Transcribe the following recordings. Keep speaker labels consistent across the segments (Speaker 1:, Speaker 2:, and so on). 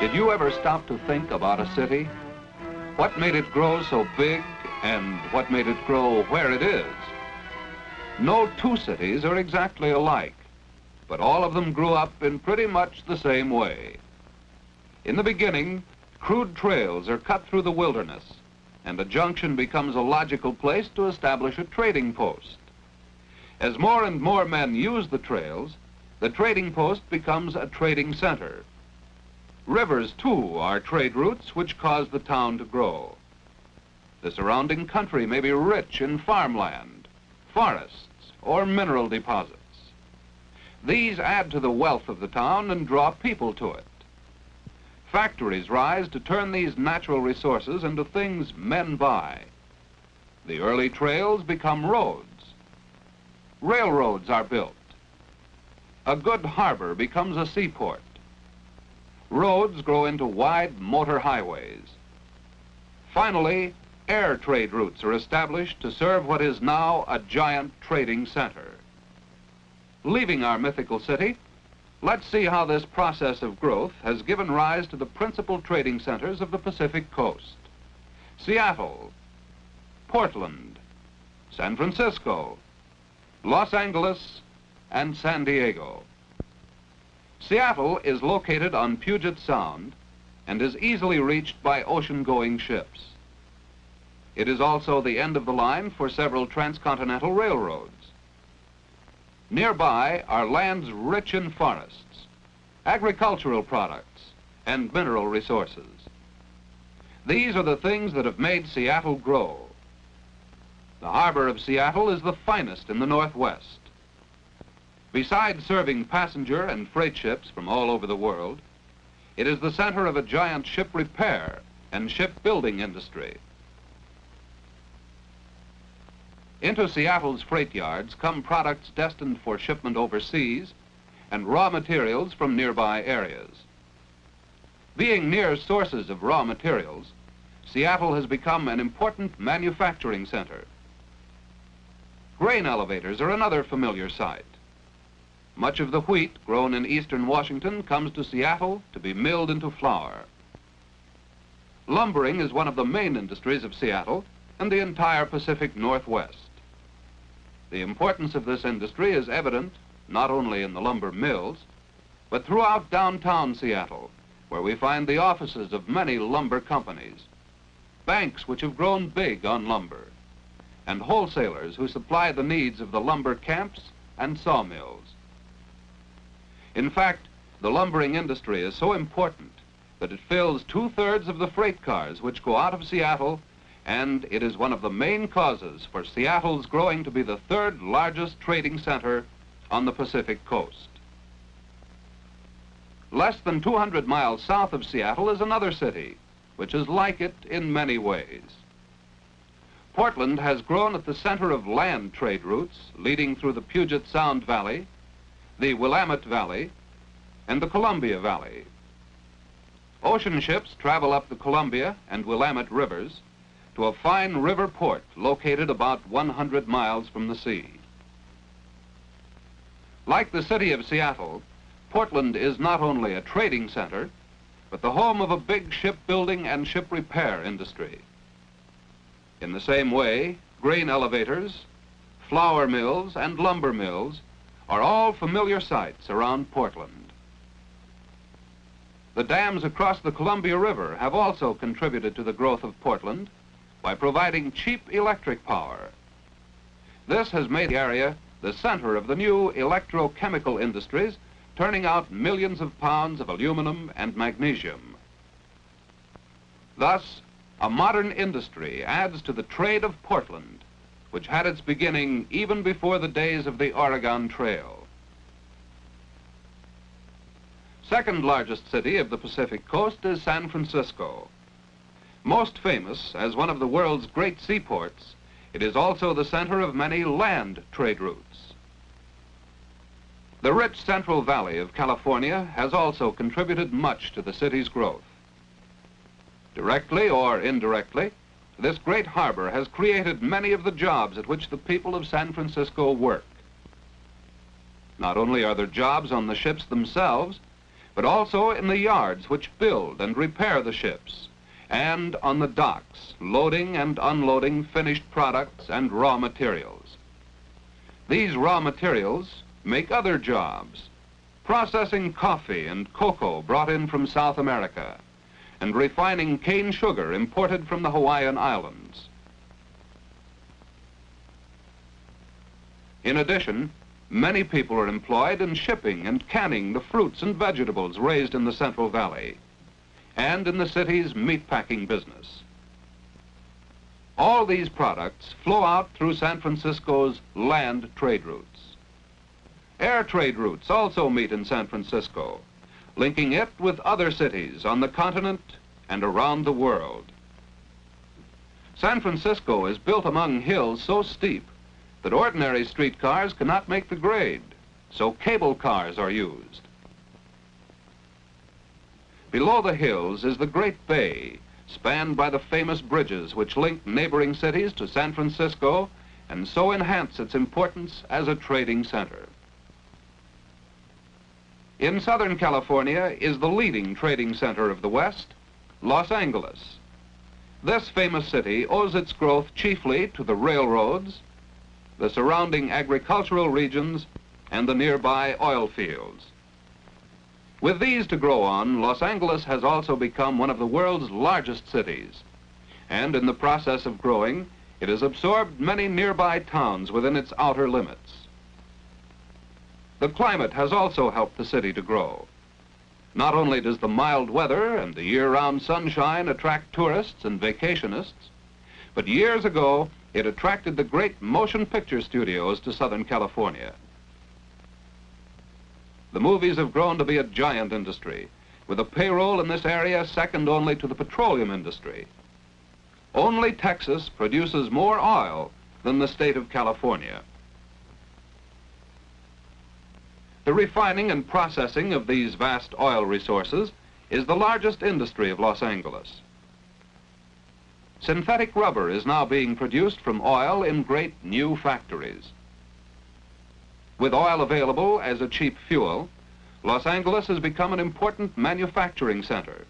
Speaker 1: Did you ever stop to think about a city? What made it grow so big and what made it grow where it is? No two cities are exactly alike, but all of them grew up in pretty much the same way. In the beginning, crude trails are cut through the wilderness, and a junction becomes a logical place to establish a trading post. As more and more men use the trails, the trading post becomes a trading center. Rivers, too, are trade routes which cause the town to grow. The surrounding country may be rich in farmland, forests, or mineral deposits. These add to the wealth of the town and draw people to it. Factories rise to turn these natural resources into things men buy. The early trails become roads. Railroads are built. A good harbor becomes a seaport. Roads grow into wide motor highways. Finally, air trade routes are established to serve what is now a giant trading center. Leaving our mythical city, let's see how this process of growth has given rise to the principal trading centers of the Pacific Coast: Seattle, Portland, San Francisco, Los Angeles, and San Diego. Seattle is located on Puget Sound and is easily reached by ocean-going ships. It is also the end of the line for several transcontinental railroads. Nearby are lands rich in forests, agricultural products, and mineral resources. These are the things that have made Seattle grow. The harbor of Seattle is the finest in the Northwest. Besides serving passenger and freight ships from all over the world, it is the center of a giant ship repair and shipbuilding industry. Into Seattle's freight yards come products destined for shipment overseas and raw materials from nearby areas. Being near sources of raw materials, Seattle has become an important manufacturing center. Grain elevators are another familiar sight. Much of the wheat grown in eastern Washington comes to Seattle to be milled into flour. Lumbering is one of the main industries of Seattle and the entire Pacific Northwest. The importance of this industry is evident not only in the lumber mills, but throughout downtown Seattle, where we find the offices of many lumber companies, banks which have grown big on lumber, and wholesalers who supply the needs of the lumber camps and sawmills. In fact, the lumbering industry is so important that it fills 2/3 of the freight cars which go out of Seattle, and it is one of the main causes for Seattle's growing to be the third largest trading center on the Pacific Coast. Less than 200 miles south of Seattle is another city, which is like it in many ways. Portland has grown at the center of land trade routes leading through the Puget Sound Valley, the Willamette Valley, and the Columbia Valley. Ocean ships travel up the Columbia and Willamette rivers to a fine river port located about 100 miles from the sea. Like the city of Seattle, Portland is not only a trading center, but the home of a big shipbuilding and ship repair industry. In the same way, grain elevators, flour mills, and lumber mills are all familiar sights around Portland. The dams across the Columbia River have also contributed to the growth of Portland by providing cheap electric power. This has made the area the center of the new electrochemical industries, turning out millions of pounds of aluminum and magnesium. Thus, a modern industry adds to the trade of Portland, which had its beginning even before the days of the Oregon Trail. Second largest city of the Pacific Coast is San Francisco. Most famous as one of the world's great seaports, it is also the center of many land trade routes. The rich Central Valley of California has also contributed much to the city's growth. Directly or indirectly, this great harbor has created many of the jobs at which the people of San Francisco work. Not only are there jobs on the ships themselves, but also in the yards which build and repair the ships, and on the docks, loading and unloading finished products and raw materials. These raw materials make other jobs, processing coffee and cocoa brought in from South America, and refining cane sugar imported from the Hawaiian Islands. In addition, many people are employed in shipping and canning the fruits and vegetables raised in the Central Valley, and in the city's meatpacking business. All these products flow out through San Francisco's land trade routes. Air trade routes also meet in San Francisco, linking it with other cities on the continent and around the world. San Francisco is built among hills so steep that ordinary streetcars cannot make the grade, so cable cars are used. Below the hills is the Great Bay, spanned by the famous bridges which link neighboring cities to San Francisco and so enhance its importance as a trading center. In Southern California is the leading trading center of the West, Los Angeles. This famous city owes its growth chiefly to the railroads, the surrounding agricultural regions, and the nearby oil fields. With these to grow on, Los Angeles has also become one of the world's largest cities, and in the process of growing, it has absorbed many nearby towns within its outer limits. The climate has also helped the city to grow. Not only does the mild weather and the year-round sunshine attract tourists and vacationists, but years ago, it attracted the great motion picture studios to Southern California. The movies have grown to be a giant industry, with a payroll in this area second only to the petroleum industry. Only Texas produces more oil than the state of California. The refining and processing of these vast oil resources is the largest industry of Los Angeles. Synthetic rubber is now being produced from oil in great new factories. With oil available as a cheap fuel, Los Angeles has become an important manufacturing center.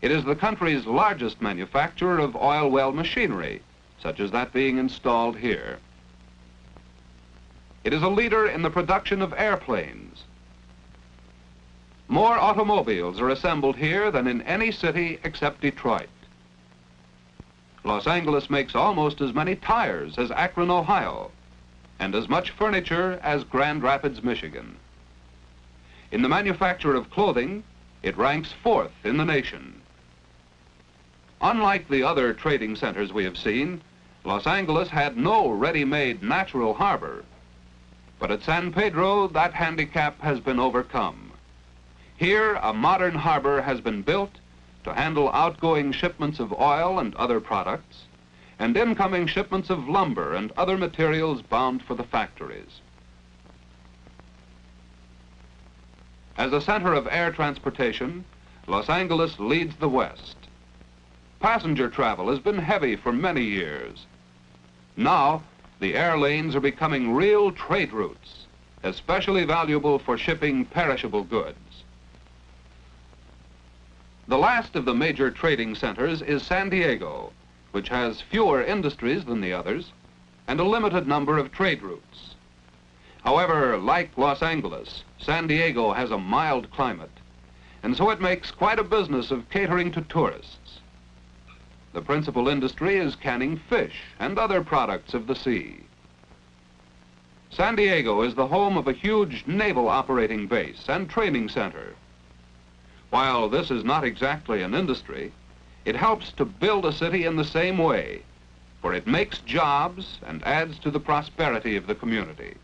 Speaker 1: It is the country's largest manufacturer of oil well machinery, such as that being installed here. It is a leader in the production of airplanes. More automobiles are assembled here than in any city except Detroit. Los Angeles makes almost as many tires as Akron, Ohio, and as much furniture as Grand Rapids, Michigan. In the manufacture of clothing, it ranks 4th in the nation. Unlike the other trading centers we have seen, Los Angeles had no ready-made natural harbor, but at San Pedro, that handicap has been overcome. Here, a modern harbor has been built to handle outgoing shipments of oil and other products, and incoming shipments of lumber and other materials bound for the factories. As a center of air transportation, Los Angeles leads the West. Passenger travel has been heavy for many years. Now, the air lanes are becoming real trade routes, especially valuable for shipping perishable goods. The last of the major trading centers is San Diego, which has fewer industries than the others and a limited number of trade routes. However, like Los Angeles, San Diego has a mild climate, and so it makes quite a business of catering to tourists. The principal industry is canning fish and other products of the sea. San Diego is the home of a huge naval operating base and training center. While this is not exactly an industry, it helps to build a city in the same way, for it makes jobs and adds to the prosperity of the community.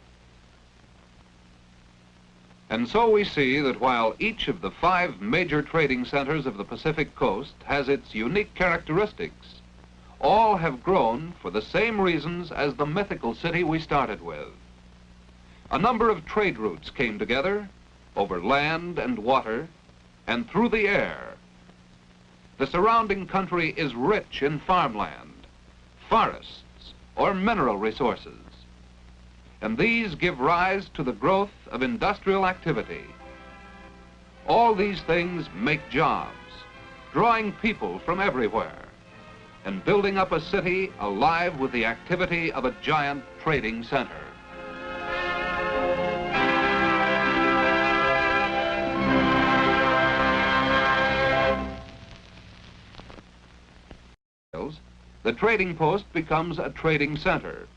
Speaker 1: And so we see that while each of the 5 major trading centers of the Pacific Coast has its unique characteristics, all have grown for the same reasons as the mythical city we started with. A number of trade routes came together over land and water and through the air. The surrounding country is rich in farmland, forests, or mineral resources, and these give rise to the growth of industrial activity. All these things make jobs, drawing people from everywhere, and building up a city alive with the activity of a giant trading center. The trading post becomes a trading center.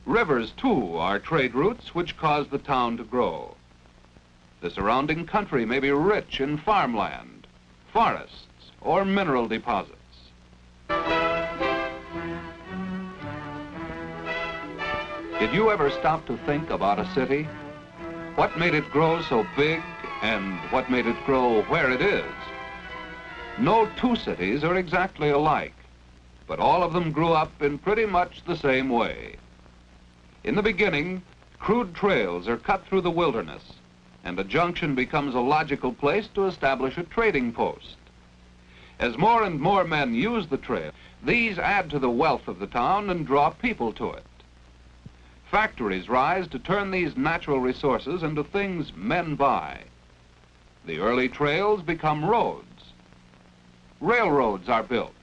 Speaker 1: Rivers, too, are trade routes which cause the town to grow. The surrounding country may be rich in farmland, forests, or mineral deposits. Did you ever stop to think about a city? What made it grow so big and what made it grow where it is? No two cities are exactly alike, but all of them grew up in pretty much the same way. In the beginning, crude trails are cut through the wilderness, and a junction becomes a logical place to establish a trading post. As more and more men use the trail, these add to the wealth of the town and draw people to it. Factories rise to turn these natural resources into things men buy. The early trails become roads. Railroads are built.